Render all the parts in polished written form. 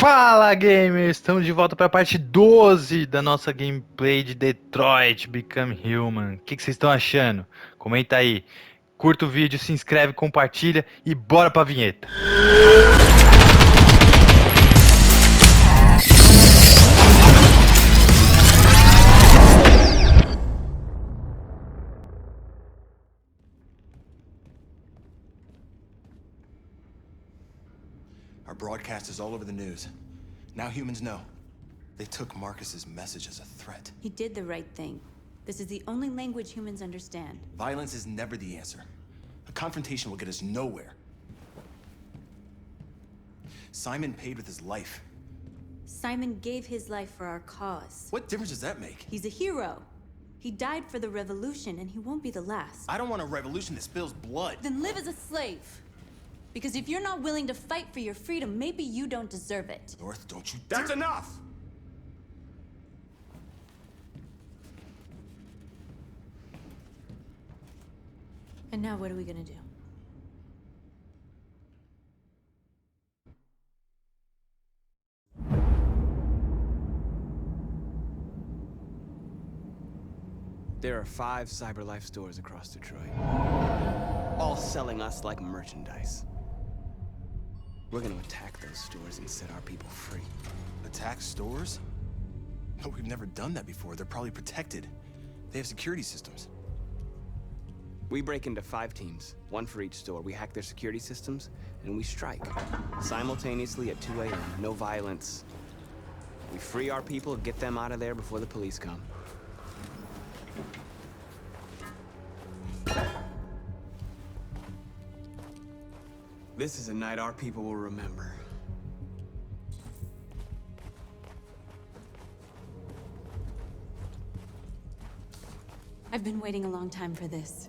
Fala, gamers! Estamos de volta para a parte 12 da nossa gameplay de Detroit Become Human. O que vocês estão achando? Comenta aí, curta o vídeo, se inscreve, compartilha e bora pra vinheta! Our broadcast is all over the news. Now humans know. They took Marcus's message as a threat. He did the right thing. This is the only language humans understand. Violence is never the answer. A confrontation will get us nowhere. Simon paid with his life. Simon gave his life for our cause. What difference does that make? He's a hero. He died for the revolution, and he won't be the last. I don't want a revolution that spills blood. Then live as a slave. Because if you're not willing to fight for your freedom, maybe you don't deserve it. North, don't you dare— That's enough! And now what are we gonna do? There are 5 CyberLife stores across Detroit, all selling us like merchandise. We're gonna attack those stores and set our people free. Attack stores? But we've never done that before. They're probably protected. They have security systems. We break into 5 teams, 1 for each store. We hack their security systems, and we strike. Simultaneously at 2 a.m., no violence. We free our people, get them out of there before the police come. This is a night our people will remember. I've been waiting a long time for this.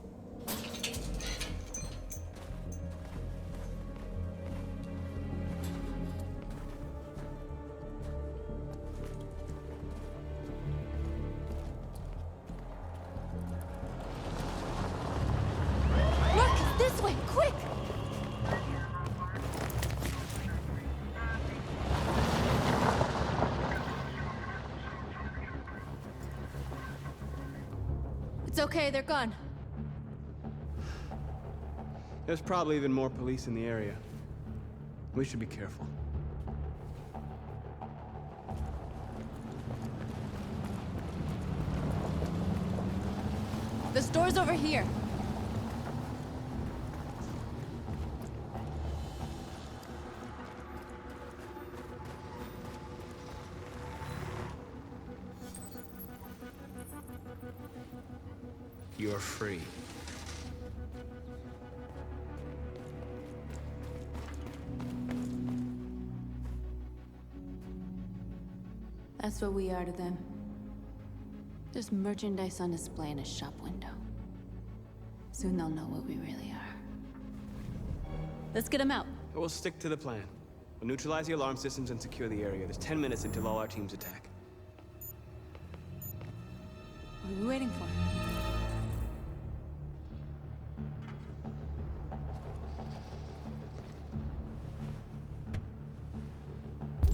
Marcus, this way, quick! It's okay, they're gone. There's probably even more police in the area. We should be careful. The store's over here. You're free. That's what we are to them. Just merchandise on display in a shop window. Soon they'll know what we really are. Let's get them out. We'll stick to the plan. We'll neutralize the alarm systems and secure the area. There's 10 minutes until all our teams attack. What are we waiting for?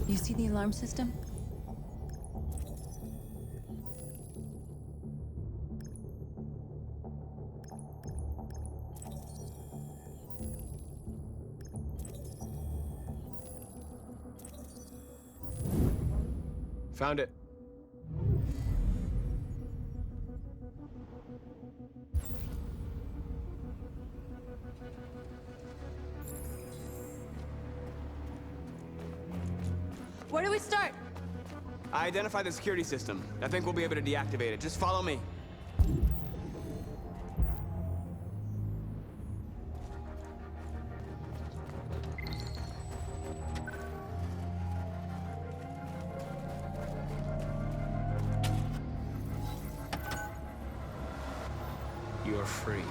You see the alarm system? Found it. Where do we start? I identified the security system. I think we'll be able to deactivate it. Just follow me. You're free.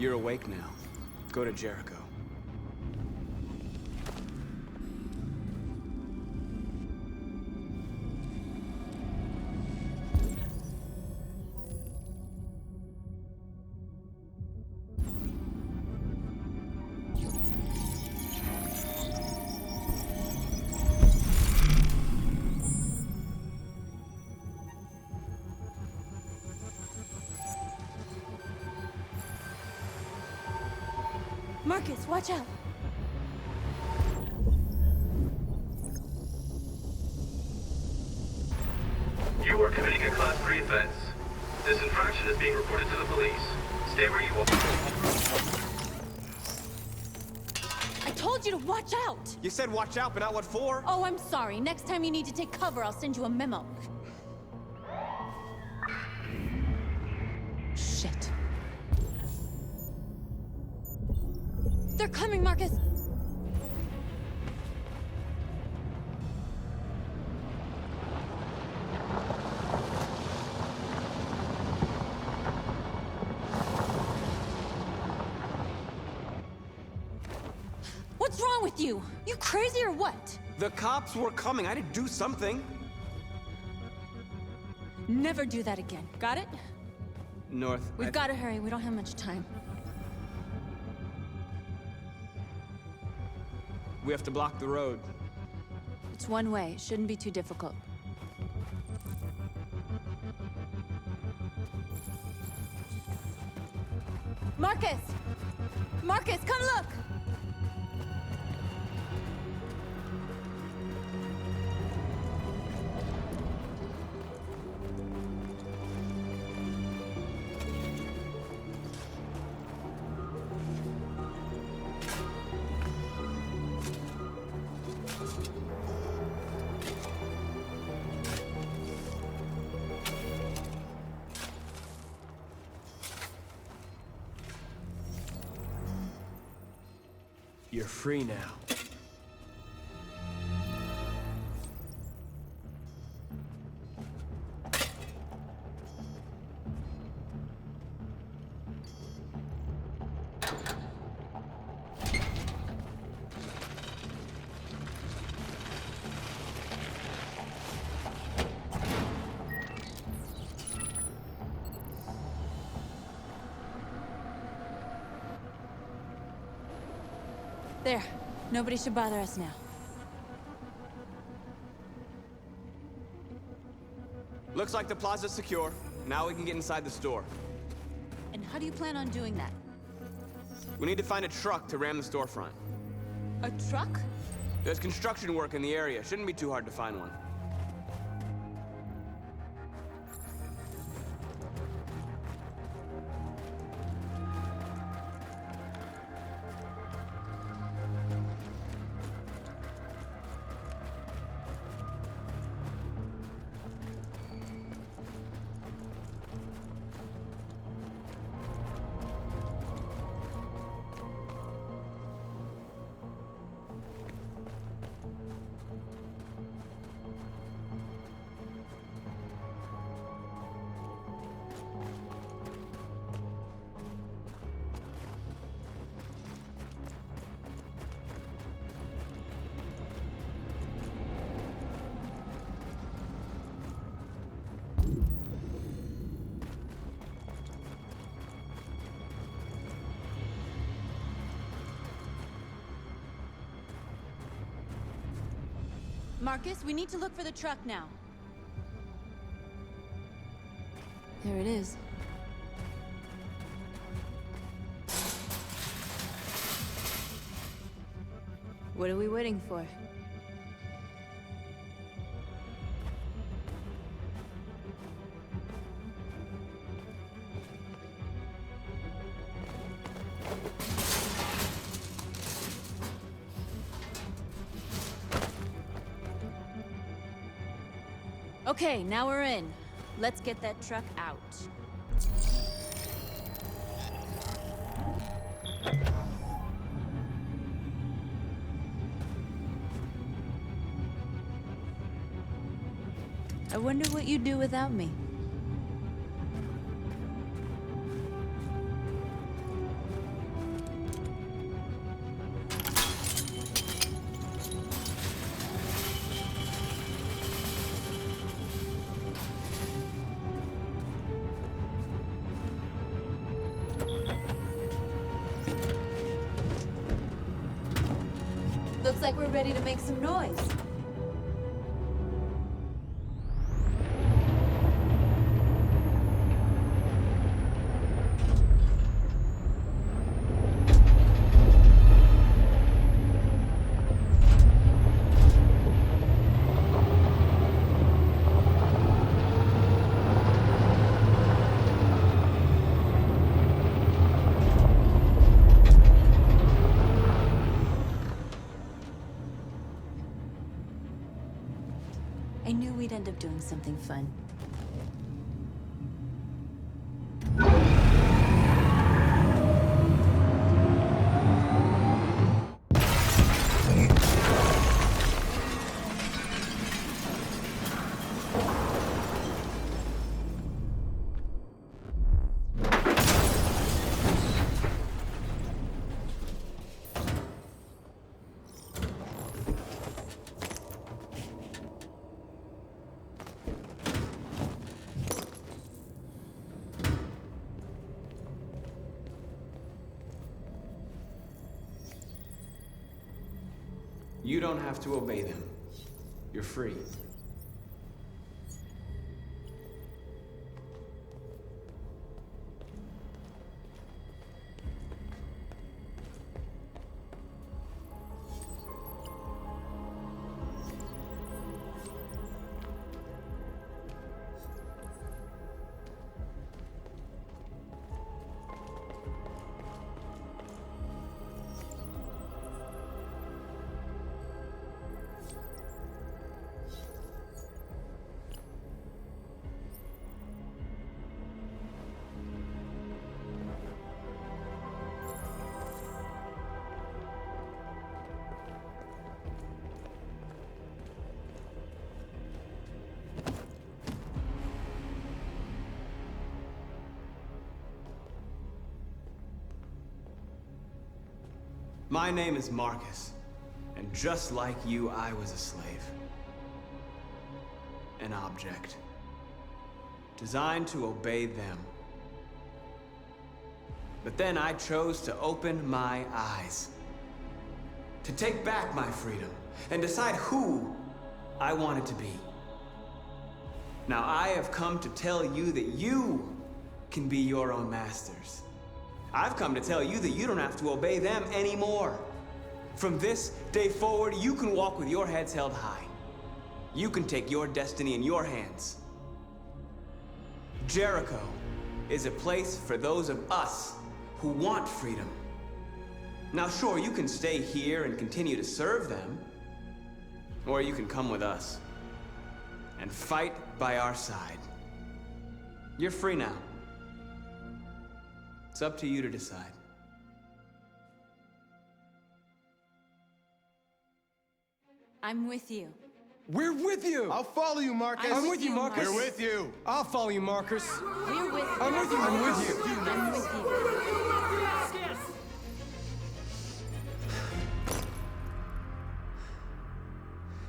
You're awake now. Go to Jericho. Marcus, watch out! You are committing a Class 3 offense. This infraction is being reported to the police. Stay where you are. I told you to watch out! You said watch out, but not what for? Oh, I'm sorry. Next time you need to take cover, I'll send you a memo. Shit. They're coming, Marcus! What's wrong with you? You crazy or what? The cops were coming. I had to do something. Never do that again. Got it? North. We've got to hurry. We don't have much time. We have to block the road. It's one way. It shouldn't be too difficult. Marcus! Marcus, come look! You're free now. There. Nobody should bother us now. Looks like the plaza's secure. Now we can get inside the store. And how do you plan on doing that? We need to find a truck to ram the storefront. A truck? There's construction work in the area. Shouldn't be too hard to find one. Marcus, we need to look for the truck now. There it is. What are we waiting for? Okay, now we're in. Let's get that truck out. I wonder what you'd do without me. like we're ready to make some noise. I knew we'd end up doing something fun. You don't have to obey them. You're free. My name is Marcus, and just like you, I was a slave. An object. Designed to obey them. But then I chose to open my eyes. To take back my freedom, and decide who I wanted to be. Now I have come to tell you that you can be your own masters. I've come to tell you that you don't have to obey them anymore. From this day forward, you can walk with your heads held high. You can take your destiny in your hands. Jericho is a place for those of us who want freedom. Now sure, you can stay here and continue to serve them, or you can come with us and fight by our side. You're free now. It's up to you to decide. I'm with you. We're with you! I'll follow you, Marcus. I'm with you, Marcus. We're with you. I'll follow you, Marcus. We're with you. I'm with you. I'm with you. I'm with you.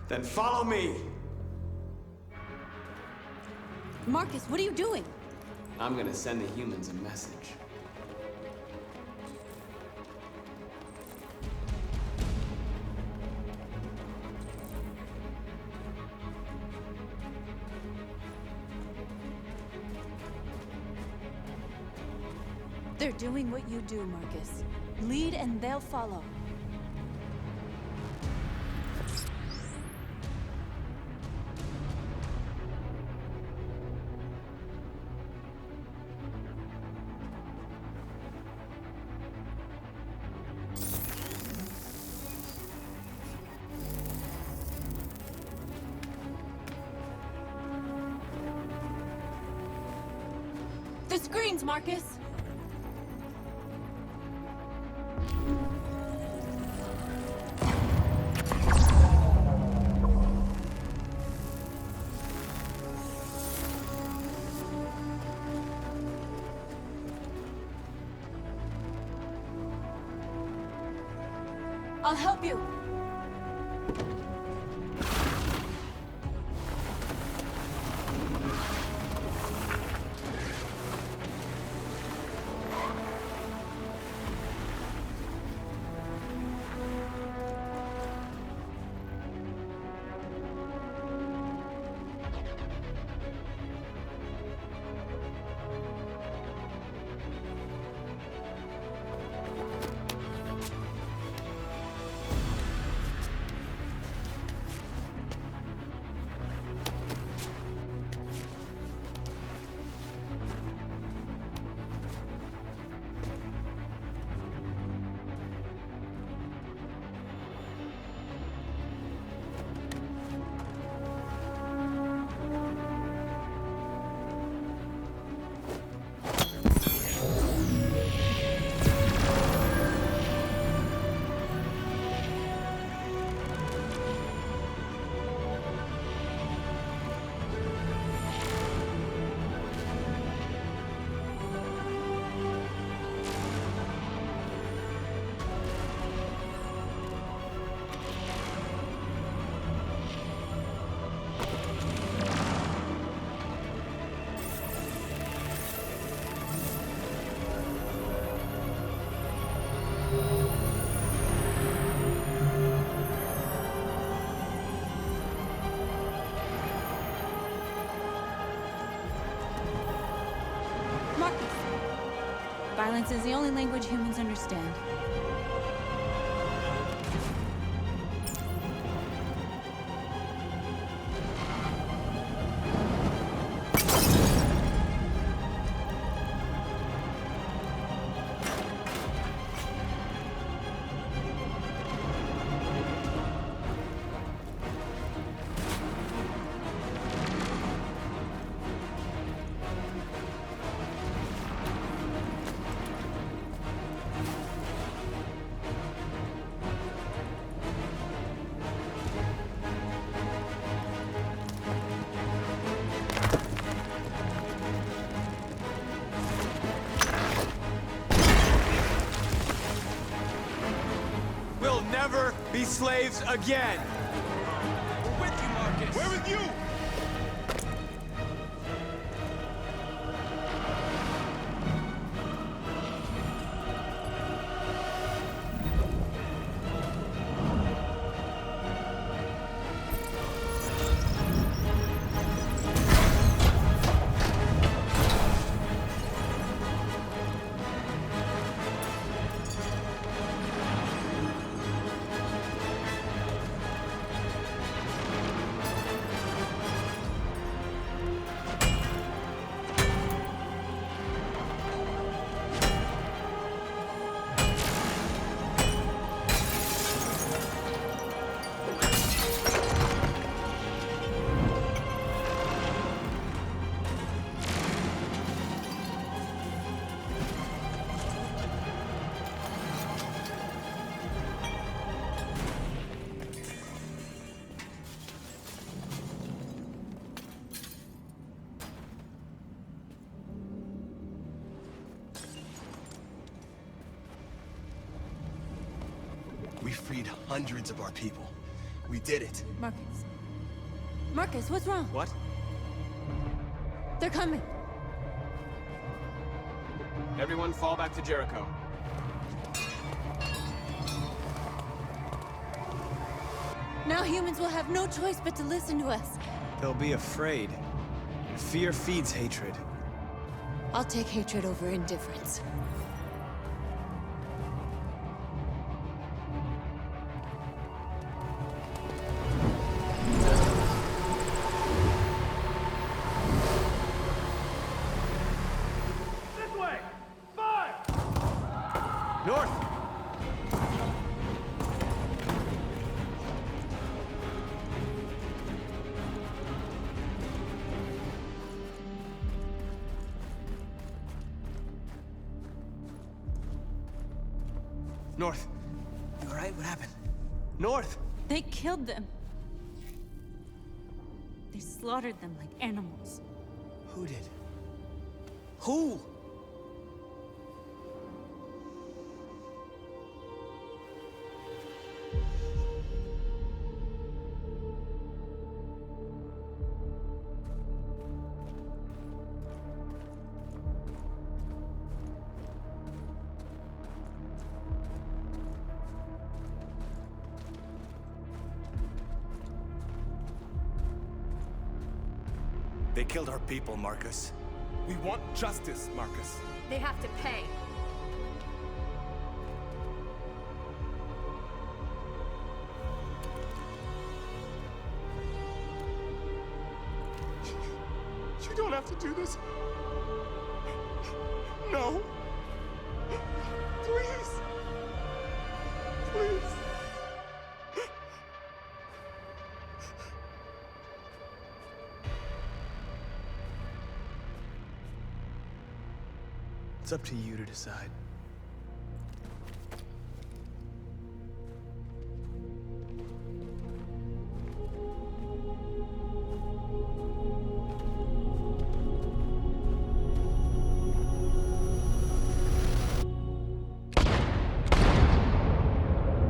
Then follow me. Marcus, what are you doing? I'm gonna send the humans a message. They're doing what you do, Marcus. Lead and they'll follow. The screens, Marcus! I'll help you. Marcus! Violence is the only language humans understand. We'll never be slaves again. We're with you, Marcus. We're with you. We freed hundreds of our people. We did it. Marcus. Marcus, what's wrong? What? They're coming. Everyone fall back to Jericho. Now humans will have no choice but to listen to us. They'll be afraid. Fear feeds hatred. I'll take hatred over indifference. North! North! You alright? What happened? North! They killed them. They slaughtered them like animals. Who did? Who? They killed our people, Marcus. We want justice, Marcus. They have to pay. You don't have to do this. No. Please. Please. It's up to you to decide.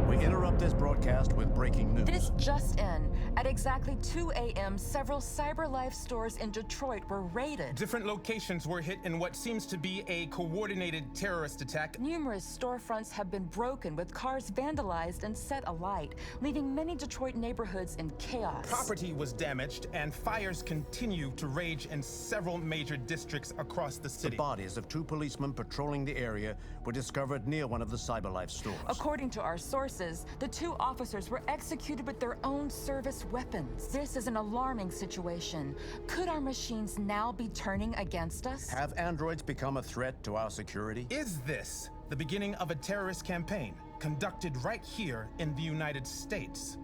We interrupt this broadcast broadcast with breaking news. This just in. At exactly 2 a.m., several CyberLife stores in Detroit were raided. Different locations were hit in what seems to be a coordinated terrorist attack. Numerous storefronts have been broken, with cars vandalized and set alight, leaving many Detroit neighborhoods in chaos. Property was damaged, and fires continue to rage in several major districts across the The city. bodies of 2 policemen patrolling the area were discovered near one of the CyberLife stores. According to our sources, the 2 officers were executed with their own service weapons. This is an alarming situation. Could our machines now be turning against us? Have androids become a threat to our security? Is this the beginning of a terrorist campaign conducted right here in the United States?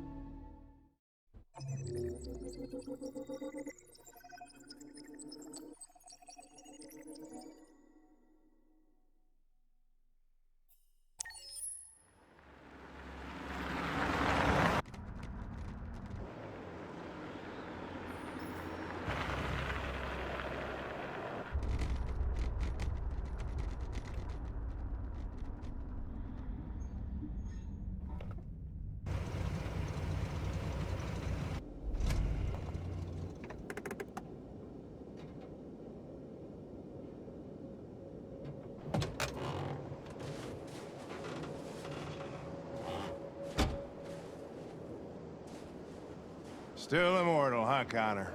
Still immortal, huh, Connor?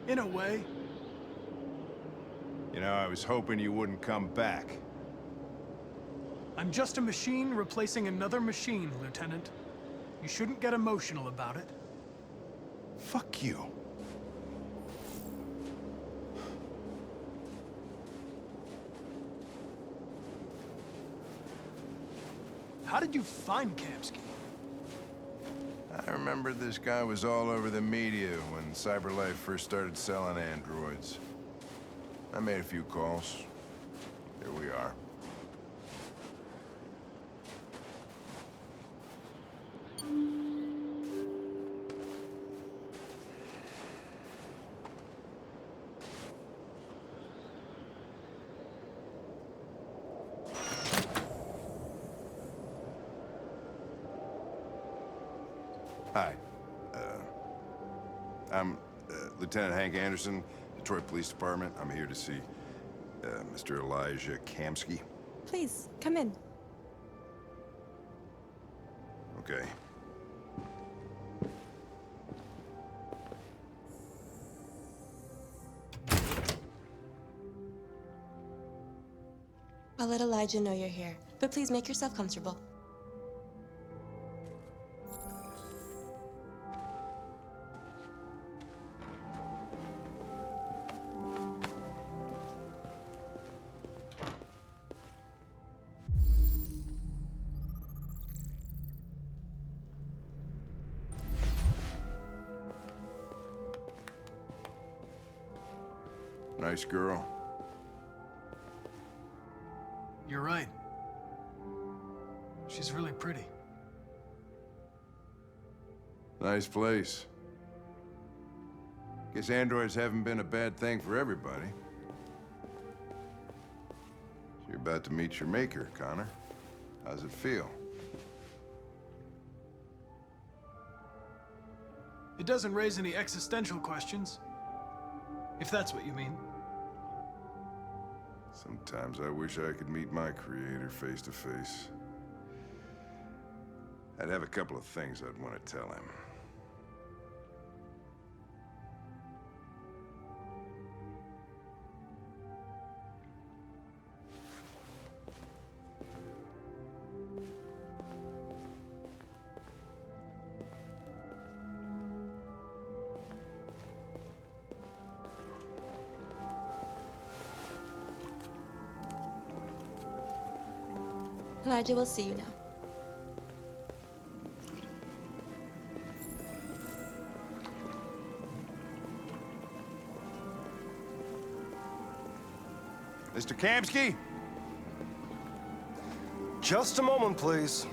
In a way. You know, I was hoping you wouldn't come back. I'm just a machine replacing another machine, Lieutenant. You shouldn't get emotional about it. Fuck you. How did you find Kamsky? I remember this guy was all over the media when CyberLife first started selling androids. I made a few calls. Here we are. Hi. I'm Lieutenant Hank Anderson, Detroit Police Department. I'm here to see Mr. Elijah Kamsky. Please, come in. Okay. I'll let Elijah know you're here, but please make yourself comfortable. Nice girl. You're right. She's really pretty. Nice place. Guess androids haven't been a bad thing for everybody. So you're about to meet your maker, Connor. How's it feel? It doesn't raise any existential questions. If that's what you mean. Sometimes I wish I could meet my creator face to face. I'd have a couple of things I'd want to tell him. Elijah will see you now. Mr. Kamsky? Just a moment, please.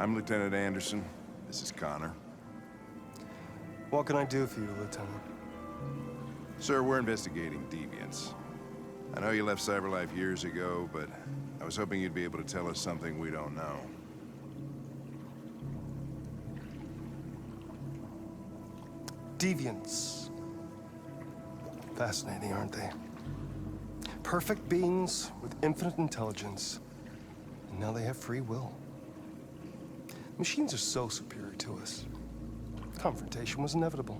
I'm Lieutenant Anderson. This is Connor. What can I do for you, Lieutenant? Sir, we're investigating deviants. I know you left CyberLife years ago, but I was hoping you'd be able to tell us something we don't know. Deviants. Fascinating, aren't they? Perfect beings with infinite intelligence. And now they have free will. Machines are so superior to us. Confrontation was inevitable.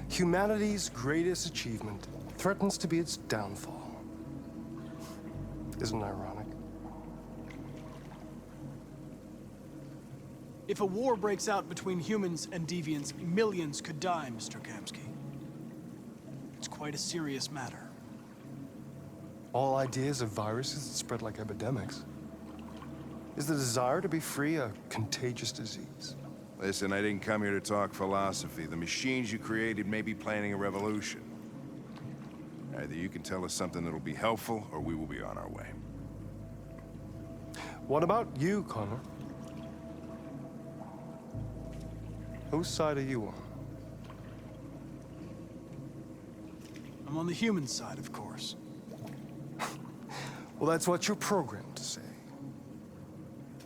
Humanity's greatest achievement threatens to be its downfall. Isn't it ironic? If a war breaks out between humans and deviants, millions could die, Mr. Kamsky. It's quite a serious matter. All ideas of viruses that spread like epidemics. Is the desire to be free a contagious disease? Listen, I didn't come here to talk philosophy. The machines you created may be planning a revolution. Either you can tell us something that'll be helpful, or we will be on our way. What about you, Connor? Whose side are you on? I'm on the human side, of course. Well, that's what you're programmed to say.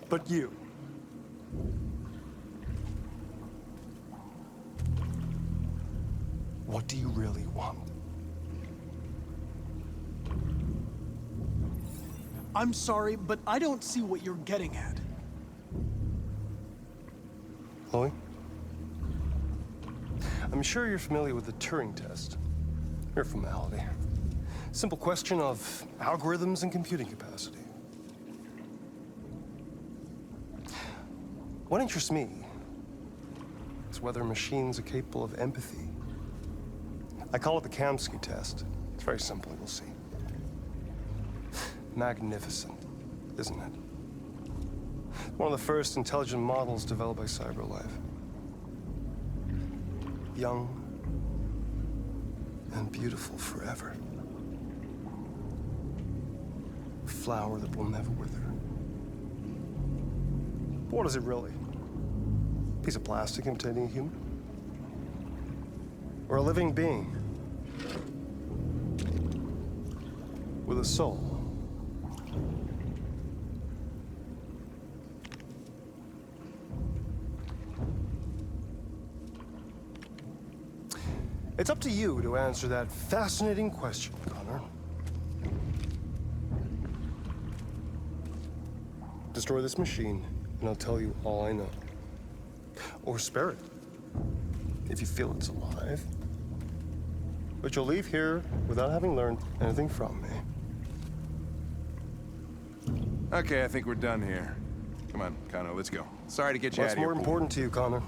But you... what do you really want? I'm sorry, but I don't see what you're getting at. Chloe? I'm sure you're familiar with the Turing test. Mere formality. Simple question of algorithms and computing capacity. What interests me is whether machines are capable of empathy. I call it the Kamsky test. It's very simple, you'll see. Magnificent, isn't it? One of the first intelligent models developed by CyberLife. Young and beautiful forever. A flower that will never wither. But what is it really? A piece of plastic imitating a human? Or a living being? With a soul? It's up to you to answer that fascinating question, Connor. Destroy this machine, and I'll tell you all I know. Or spare it, if you feel it's alive. But you'll leave here without having learned anything from me. Okay, I think we're done here. Come on, Connor, let's go. Sorry to get you out What's of here. more important to you, Connor?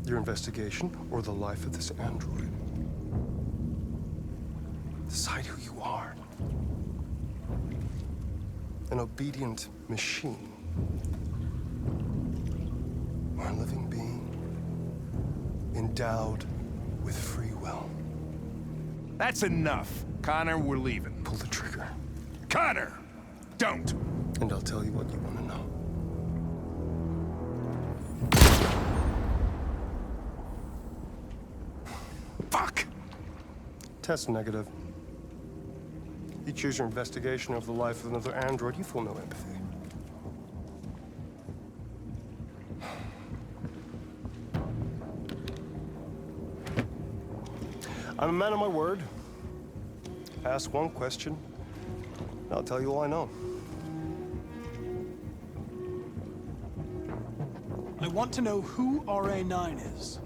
Your investigation or the life of this android? Decide who you are. An obedient machine. Or a living being endowed with free will. That's enough. Connor, we're leaving. Pull the trigger. Connor! Don't! And I'll tell you what you want to know. Fuck! Test negative. You choose your investigation of the life of another android, you feel no empathy. I'm a man of my word. Ask one question, and I'll tell you all I know. I want to know who RA9 is.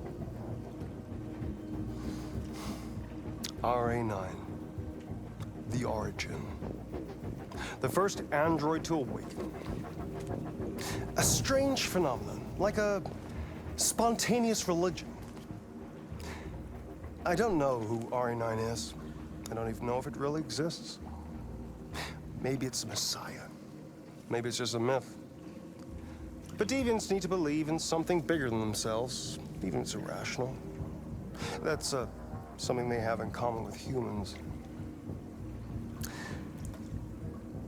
RA9. The origin. The first android to awaken. A strange phenomenon, like a spontaneous religion. I don't know who RA9 is. I don't even know if it really exists. Maybe it's a messiah. Maybe it's just a myth. But deviants need to believe in something bigger than themselves, even if it's irrational. That's something they have in common with humans.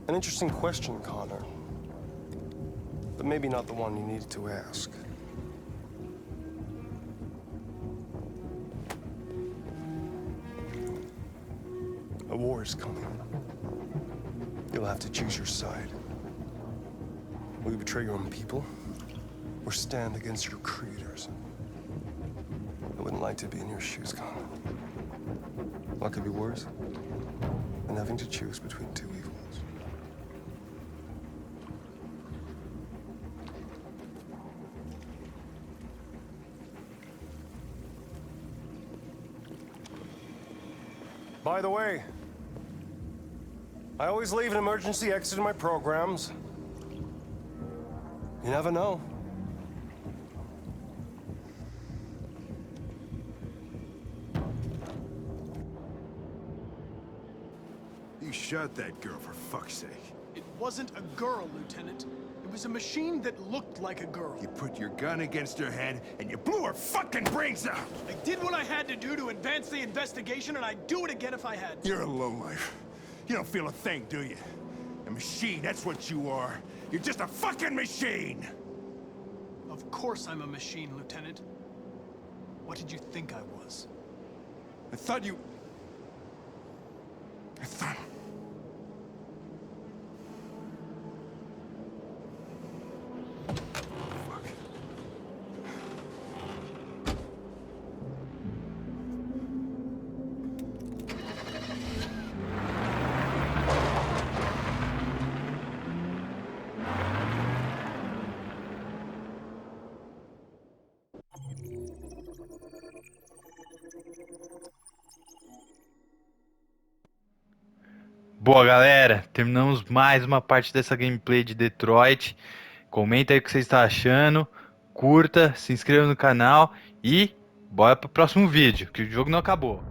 An interesting question, Connor. but maybe not the one you needed to ask. A war is coming. You'll have to choose your side. Will you betray your own people, or stand against your creators? I wouldn't like to be in your shoes, Connor. What could be worse than having to choose between two evils? By the way, I always leave an emergency exit in my programs. You never know. You shot that girl, for fuck's sake. It wasn't a girl, Lieutenant. It was a machine that looked like a girl. You put your gun against her head, and you blew her fucking brains out! I did what I had to do to advance the investigation, and I'd do it again if I had to. You're a lowlife. You don't feel a thing, do you? A machine, that's what you are. You're just a fucking machine! Of course I'm a machine, Lieutenant. What did you think I was? I thought... Boa, galera, terminamos mais uma parte dessa gameplay de Detroit. Comenta aí o que você está achando, curta, se inscreva no canal e bora pro próximo vídeo, que o jogo não acabou.